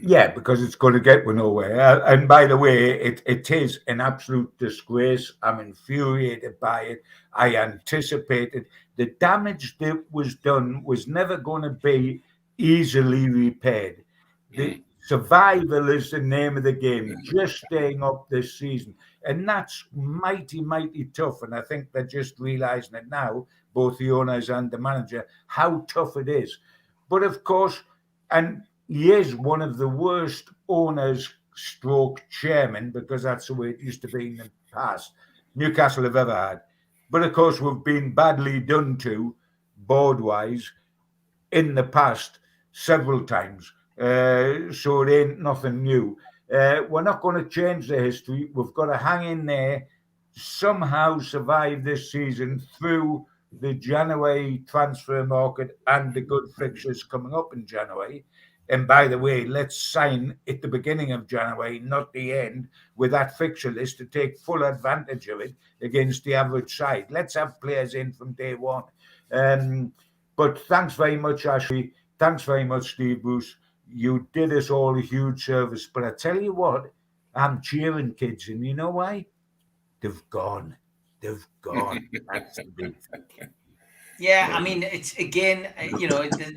Yeah, because it's going to get nowhere. And by the way, it is an absolute disgrace. I'm infuriated by it. I anticipated the damage that was done was never going to be easily repaired. The survival is the name of the game, just staying up this season. And that's mighty, mighty tough. And I think they're just realizing it now, both the owners and the manager, how tough it is. But of course, and he is one of the worst owners stroke chairman, because that's the way it used to be in the past, Newcastle have ever had. But of course, we've been badly done to, board-wise, in the past several times. So it ain't nothing new. We're not going to change the history. We've got to hang in there, somehow survive this season through the January transfer market and the good fixtures coming up in January. And by the way, let's sign at the beginning of January, not the end, with that fixture list to take full advantage of it against the average side. Let's have players in from day one. But thanks very much, Ashley. Thanks very much, Steve Bruce. You did us all a huge service. But I tell you what, I'm cheering, kids. And you know why? They've gone. They've gone. That's the big thing.
Yeah, I mean, it's again,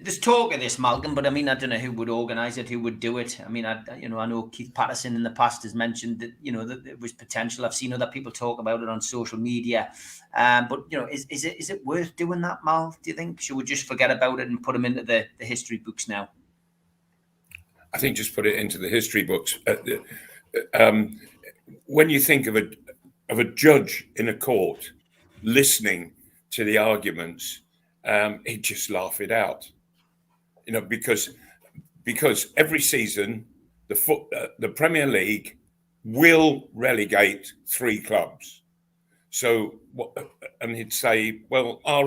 there's talk of this, Malcolm, but I mean, I don't know who would organise it, who would do it. I mean, I know Keith Patterson in the past has mentioned that, that it was potential. I've seen other people talk about it on social media. But, is it worth doing that, Mal, do you think? Should we just forget about it and put them into the history books now?
I think just put it into the history books. When you think of a judge in a court listening to the arguments, he'd just laugh it out, because every season the Premier League will relegate 3 clubs. So, and he'd say, well, are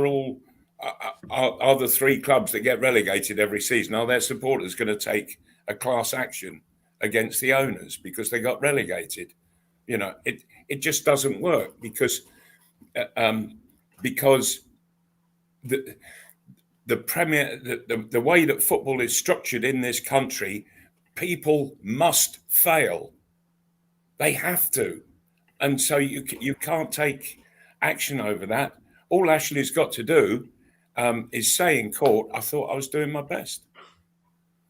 the 3 clubs that get relegated every season, are their supporters going to take a class action against the owners because they got relegated? You know, it just doesn't work because the Premier, the way that football is structured in this country, people must fail. They have to. And so you can't take action over that. All Ashley's got to do is say in court, I thought I was doing my best.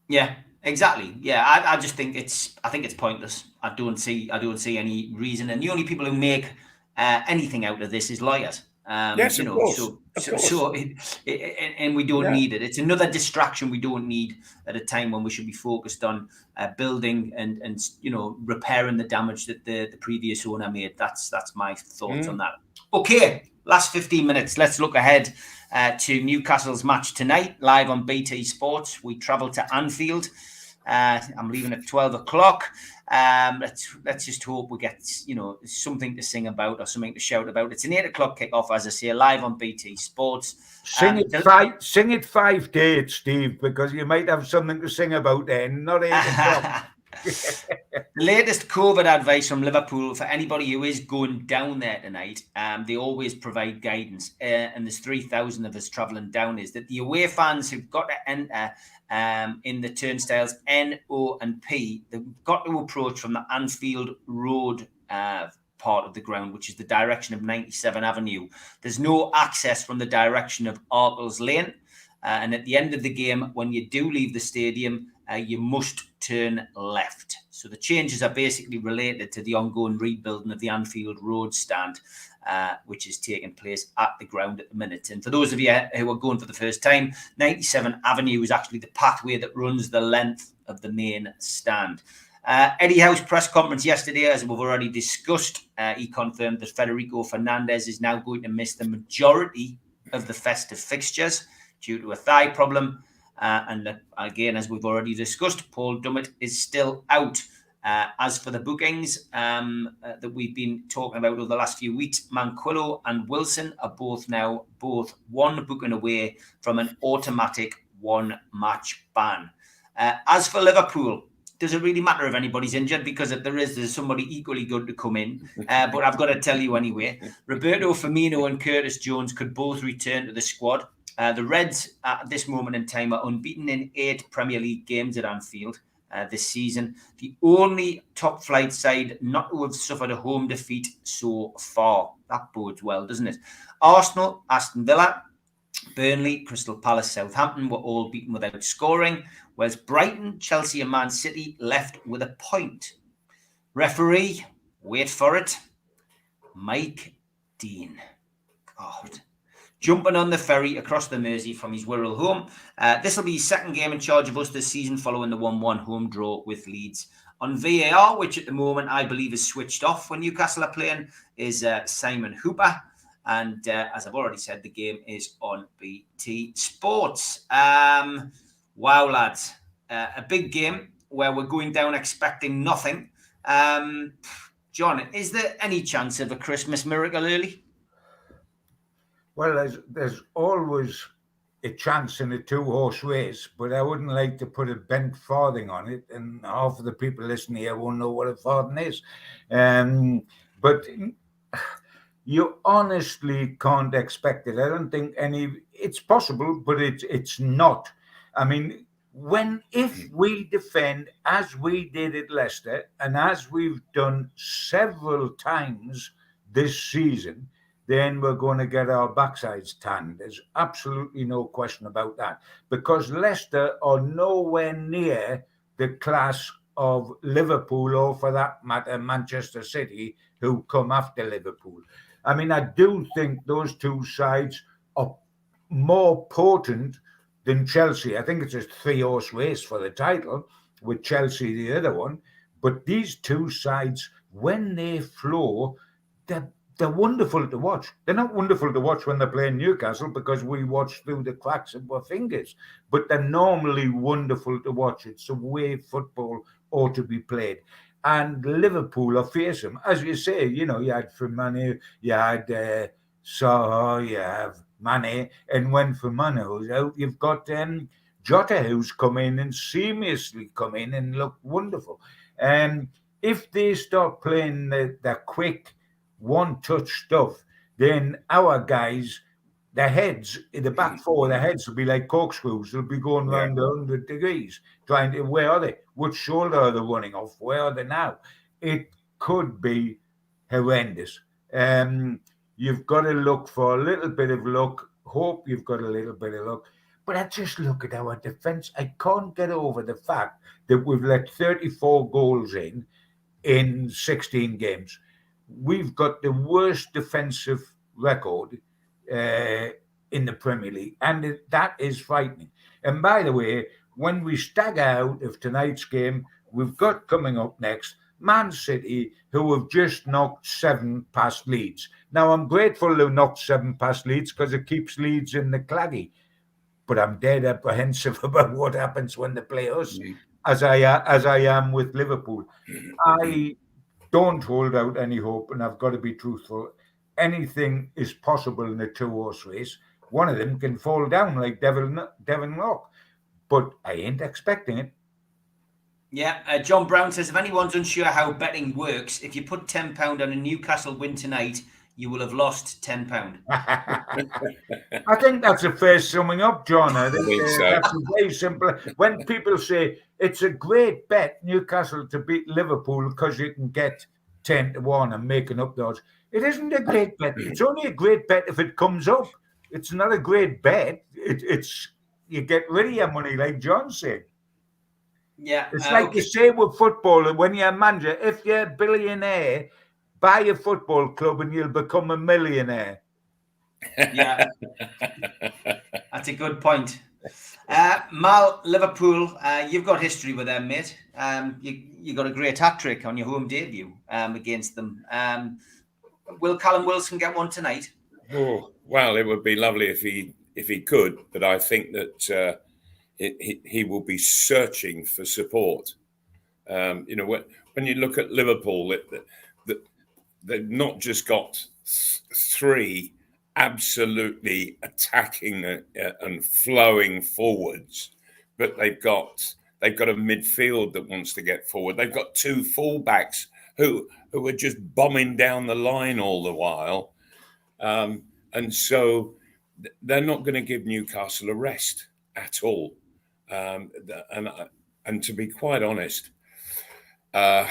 Yeah, exactly. Yeah, I just think it's pointless. I don't see any reason. And the only people who make anything out of this is lawyers.
Yes, of course.
And we don't need it. It's another distraction we don't need at a time when we should be focused on building and repairing the damage that the previous owner made. That's my thoughts on that. Okay, last 15 minutes. Let's look ahead to Newcastle's match tonight, live on BT Sports. We travel to Anfield. I'm leaving at 12 o'clock. Let's just hope we get something to sing about or something to shout about. It's an 8 o'clock kickoff, as I say, live on BT Sports.
Sing it 5 dates, Steve, because you might have something to sing about then. Not 8 o'clock.
The latest COVID advice from Liverpool for anybody who is going down there tonight, they always provide guidance, and there's 3,000 of us travelling down, is that the away fans who've got to enter in the turnstiles N, O and P, they've got to approach from the Anfield Road part of the ground, which is the direction of 97 Avenue. There's no access from the direction of Arkles Lane. And at the end of the game, when you do leave the stadium, you must turn left. So the changes are basically related to the ongoing rebuilding of the Anfield Road stand, which is taking place at the ground at the minute. And for those of you who are going for the first time, 97 Avenue is actually the pathway that runs the length of the main stand. Eddie Howe's press conference yesterday, as we've already discussed, he confirmed that Federico Fernandez is now going to miss the majority of the festive fixtures due to a thigh problem. And again, as we've already discussed, Paul Dummett is still out. As for the bookings that we've been talking about over the last few weeks, Manquillo and Wilson are both one booking away from an automatic 1-match ban. As for Liverpool, does it really matter if anybody's injured? Because if there's somebody equally good to come in. But I've got to tell you anyway, Roberto Firmino and Curtis Jones could both return to the squad. The Reds at this moment in time are unbeaten in 8 Premier League games at Anfield this season. The only top flight side not to have suffered a home defeat so far. That bodes well, doesn't it? Arsenal, Aston Villa, Burnley, Crystal Palace, Southampton were all beaten without scoring, whereas Brighton, Chelsea and Man City left with a point. Referee, wait for it, Mike Dean. God. Jumping on the ferry across the Mersey from his Wirral home. This will be his second game in charge of us this season following the 1-1 home draw with Leeds. On VAR, which at the moment I believe is switched off when Newcastle are playing, is Simon Hooper. And as I've already said, the game is on BT Sports. Wow, lads. A big game where we're going down expecting nothing. John, is there any chance of a Christmas miracle early?
Well, there's always a chance in a 2-horse race, but I wouldn't like to put a bent farthing on it, and half of the people listening here won't know what a farthing is. But you honestly can't expect it. I don't think it's possible, but it's not. I mean, if we defend as we did at Leicester, and as we've done several times this season, then we're going to get our backsides tanned. There's absolutely no question about that. Because Leicester are nowhere near the class of Liverpool, or for that matter, Manchester City, who come after Liverpool. I mean, I do think those two sides are more potent than Chelsea. I think it's a 3-horse race for the title, with Chelsea the other one. But these two sides, when they flow, they're wonderful to watch. They're not wonderful to watch when they're playing Newcastle because we watch through the cracks of our fingers, but they're normally wonderful to watch. It's the way football ought to be played. and Liverpool will face them. As you say, you know, you had Firmino, you had Saha, you have Mane, and when Firmino's out, you've got Jota, who's come in and seamlessly come in and look wonderful. If they start playing the quick one-touch stuff, then our guys, the heads, the back four, the heads will be like corkscrews. They'll be going round 100 degrees, trying to, where are they? Which shoulder are they running off? Where are they now? It could be horrendous. You've got to look for a little bit of luck. Hope you've got a little bit of luck. But I just look at our defence. I can't get over the fact that we've let 34 goals in 16 games. We've got the worst defensive record in the Premier League, and that is frightening. And by the way, when we stagger out of tonight's game, we've got coming up next Man City, who have just knocked 7 past Leeds. Now, I'm grateful they knocked 7 past Leeds because it keeps Leeds in the claggy. But I'm dead apprehensive about what happens when they play us, as I am with Liverpool. I don't hold out any hope, and I've got to be truthful. Anything is possible in a 2-horse race. One of them can fall down like Devon Rock, but I ain't expecting it.
Yeah, John Brown says, if anyone's unsure how betting works, if you put £10 on a Newcastle win tonight, you will have lost £10.
I think that's a fair summing up, John. I think that's very simple. When people say it's a great bet, Newcastle to beat Liverpool because you can get 10-1 and making up the odds, it isn't a great bet. It's only a great bet if it comes up. It's not a great bet. It's you get rid of your money, like John said.
Yeah,
it's like you say with football. When you're a manager, if you're a billionaire, buy a football club and you'll become a millionaire.
Yeah, that's a good point. Mal, Liverpool, you've got history with them, mate. You got a great hat trick on your home debut against them. Will Callum Wilson get one tonight?
Oh, well, it would be lovely if he could, but I think that he will be searching for support. When you look at Liverpool, they've not just got 3 absolutely attacking and flowing forwards, but they've got a midfield that wants to get forward. They've got 2 fullbacks who are just bombing down the line all the while, and so they're not going to give Newcastle a rest at all. And to be quite honest, I'm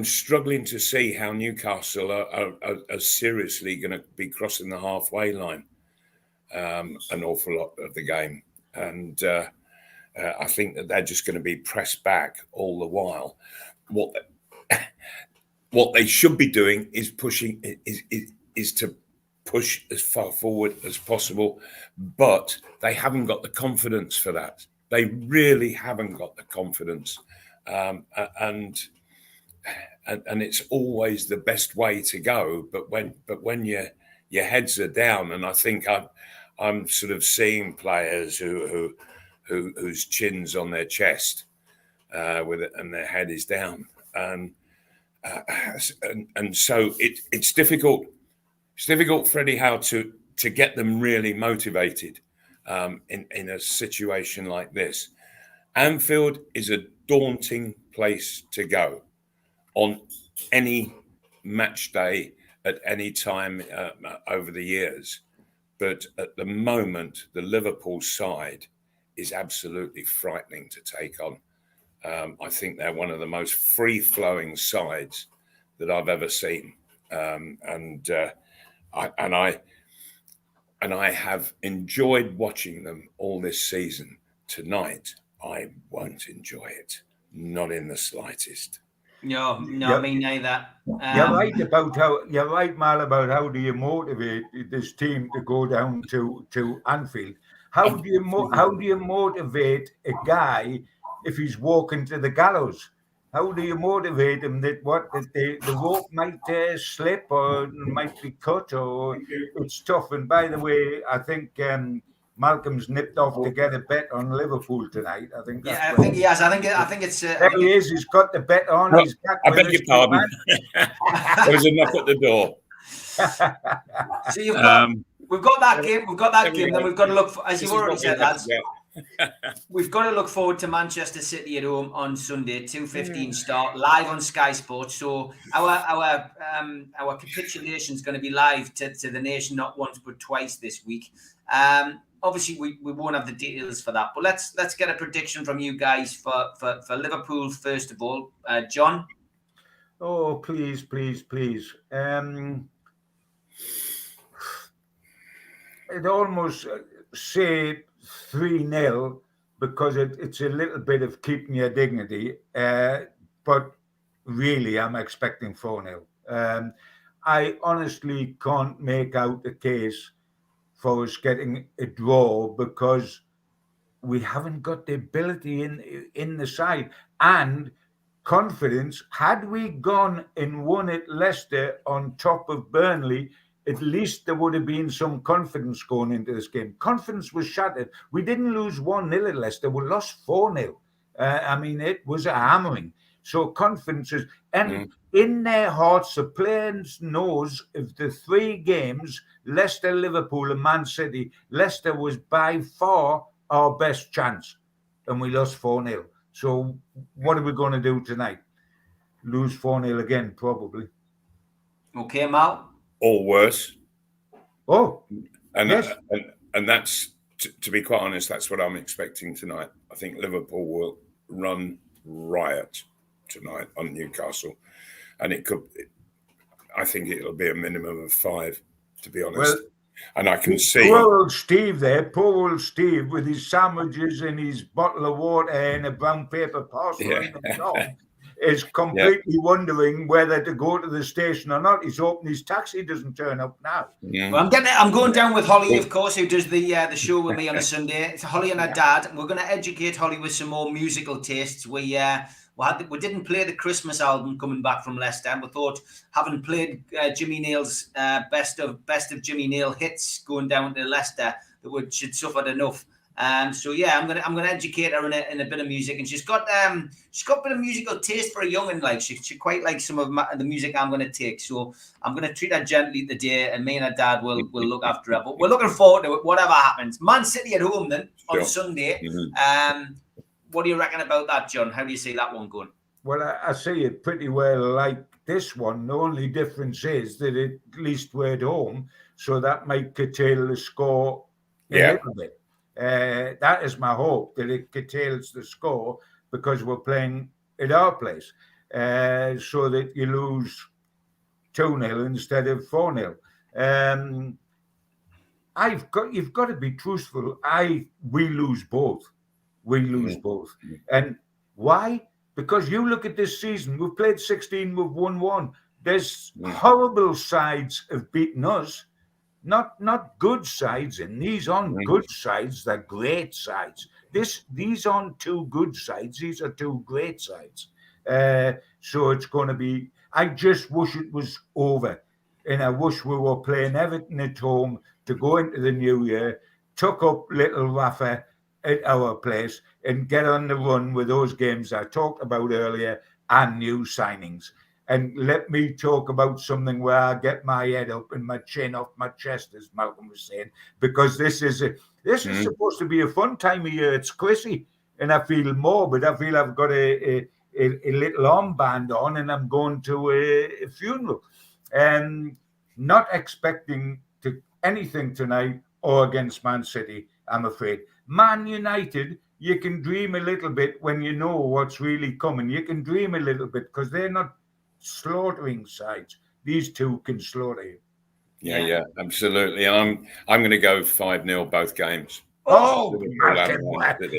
struggling to see how Newcastle are seriously going to be crossing the halfway line an awful lot of the game. And I think that they're just going to be pressed back all the while. What they should be doing is pushing is to push as far forward as possible, but they haven't got the confidence for that. They really haven't got the confidence, and it's always the best way to go. But when your heads are down, and I think I'm sort of seeing players whose chin's on their chest with it, and their head is down, and so it's difficult. It's difficult, Freddie, how to get them really motivated in a situation like this. Anfield is a daunting place to go on any match day at any time over the years. But at the moment, the Liverpool side is absolutely frightening to take on. I think they're one of the most free-flowing sides that I've ever seen. I have enjoyed watching them all this season. Tonight, I won't enjoy it, not in the slightest.
No, me neither.
You're right, Mal, about how do you motivate this team to go down to Anfield? How do you motivate a guy if he's walking to the gallows? How do you motivate him that the rope might slip or might be cut, or it's tough? And by the way, I think Malcolm's nipped off to get a bet on Liverpool tonight. I think.
Yeah, I think he has. I think it's.
There he is. He's got the bet on.
Well,
He's back
I
with
beg
us,
your pardon. There was a knock at the door.
So we've got that game. We've got that game. Then we've got to look for, as you've already said, lads. We've got to look forward to Manchester City at home on Sunday, 2:15 start, live on Sky Sports. So our capitulation is going to be live to the nation, not once but twice this week. Obviously, we won't have the details for that, but let's get a prediction from you guys for Liverpool first of all. John.
Oh, please. I'd almost say 3-0 because it's a little bit of keeping your dignity. But really, I'm expecting 4-0. I honestly can't make out the case for us getting a draw because we haven't got the ability in the side and confidence. Had we gone and won at Leicester on top of Burnley, at least there would have been some confidence going into this game. Confidence was shattered. We didn't lose 1-0 at Leicester. We lost 4-0. I mean, it was a hammering. So confidence is... And in their hearts, the players knows of the 3 games, Leicester, Liverpool and Man City, Leicester was by far our best chance. And we lost 4-0. So what are we going to do tonight? Lose 4-0 again, probably.
Okay, Mal?
Or worse.
Oh,
and
yes.
And that's, to be quite honest, that's what I'm expecting tonight. I think Liverpool will run riot tonight on Newcastle. And I think it'll be a minimum of 5, to be honest. Well, and I can see
poor old Steve with his sandwiches and his bottle of water and a brown paper parcel in the top is completely wondering whether to go to the station or not. He's hoping his taxi doesn't turn up now.
Well, I'm going down with Holly, of course, who does the show with me on a Sunday. It's Holly and her dad. And we're going to educate Holly with some more musical tastes. We We didn't play the Christmas album coming back from Leicester, and we thought, having played Jimmy Nail's best of Jimmy Nail hits going down to Leicester, that she'd suffered enough. So yeah, I'm gonna educate her in a bit of music, and she's got a bit of musical taste for a young'un. Like she quite likes some of the music I'm gonna take. So I'm gonna treat her gently today, and me and her dad will look after her. But we're looking forward to it, whatever happens. Man City at home then on Sunday. Mm-hmm. What do you reckon about that, John? How do you see that one going?
Well, I see it pretty well like this one. The only difference is that at least we're at home, so that might curtail the score a little bit. That is my hope, that it curtails the score because we're playing at our place, so that you lose 2-0 instead of 4-0. You've got to be truthful. We lose both. We lose both. And why? Because you look at this season, we've played 16, we've won 1. There's horrible sides have beaten us, not good sides, and these aren't good sides, they're great sides. These aren't 2 good sides, these are 2 great sides. So it's going to be, I just wish it was over. And I wish we were playing Everton at home to go into the new year, tuck up little Rafa at our place and get on the run with those games I talked about earlier and new signings. And let me talk about something where I get my head up and my chin off my chest, as Malcolm was saying, because this is supposed to be a fun time of year. It's Chrissy, and I feel morbid. I feel I've got a little armband on, and I'm going to a funeral, and not expecting anything tonight or against Man City, I'm afraid. Man United, you can dream a little bit when you know what's really coming. You can dream a little bit because they're not slaughtering sides. These 2 can slaughter you.
Yeah, absolutely. I'm going to go 5-0 both games.
Oh,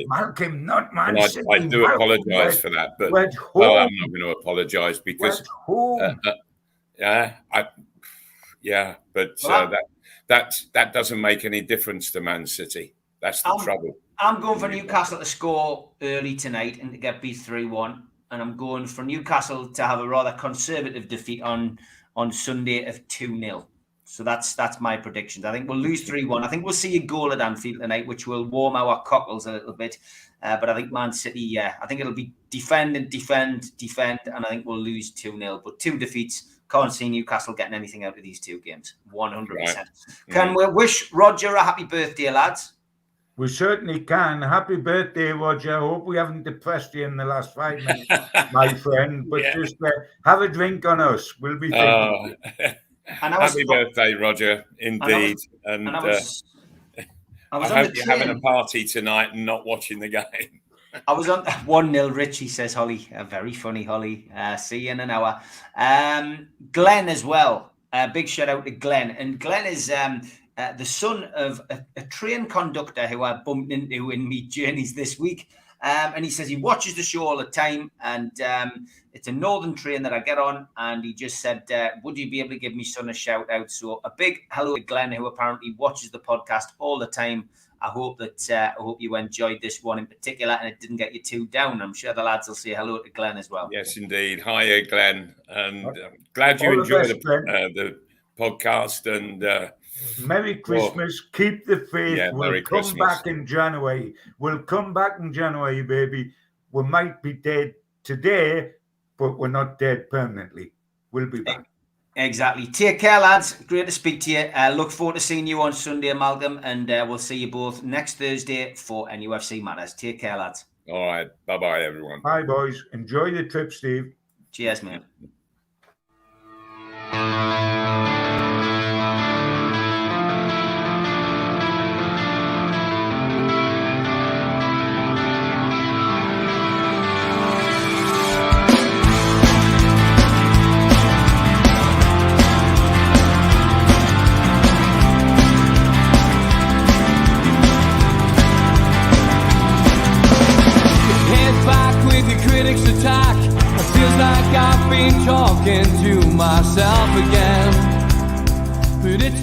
Malcolm, not Man City.
I do apologise for that, but I'm not going to apologise because that doesn't make any difference to Man City. That's the trouble.
I'm going for Newcastle to score early tonight and to get beat 3-1. And I'm going for Newcastle to have a rather conservative defeat on Sunday of 2-0. So that's my predictions. I think we'll lose 3-1. I think we'll see a goal at Anfield tonight, which will warm our cockles a little bit. But I think Man City, I think it'll be defend, and I think we'll lose 2-0. But 2 defeats. Can't see Newcastle getting anything out of these 2 games. 100%. Right. Can we wish Roger a happy birthday, lads?
We certainly can. Happy birthday, Roger. I hope we haven't depressed you in the last 5 minutes, my friend. But just have a drink on us. We'll be thinking.
Happy birthday, Roger. Indeed. I hope you're having a party tonight and not watching the game.
I was on 1-0. Richie says, Holly. Very funny, Holly. See you in an hour. Glenn as well. Big shout out to Glenn. And Glenn is the son of a train conductor who I bumped into in my journeys this week. And he says he watches the show all the time. And it's a northern train that I get on. And he just said, would you be able to give me son a shout out? So a big hello to Glenn, who apparently watches the podcast all the time. I hope you enjoyed this one in particular and it didn't get you too down. I'm sure the lads will say hello to Glenn as well.
Yes, indeed. Hiya, Glenn. And glad you enjoyed the podcast. And
Merry Christmas. Keep the faith.
Yeah,
we'll come
Christmas.
back in January. We'll come back in January, baby. We might be dead today, but we're not dead permanently. We'll be back.
Exactly. Take care, lads. Great to speak to you. Look forward to seeing you on Sunday, Malcolm, and we'll see you both next Thursday for NUFC Matters. Take care, lads.
All right. Bye-bye, everyone.
Bye, boys. Enjoy the trip, Steve.
Cheers, mate.
Attack. It feels like I've been talking to myself again. But it's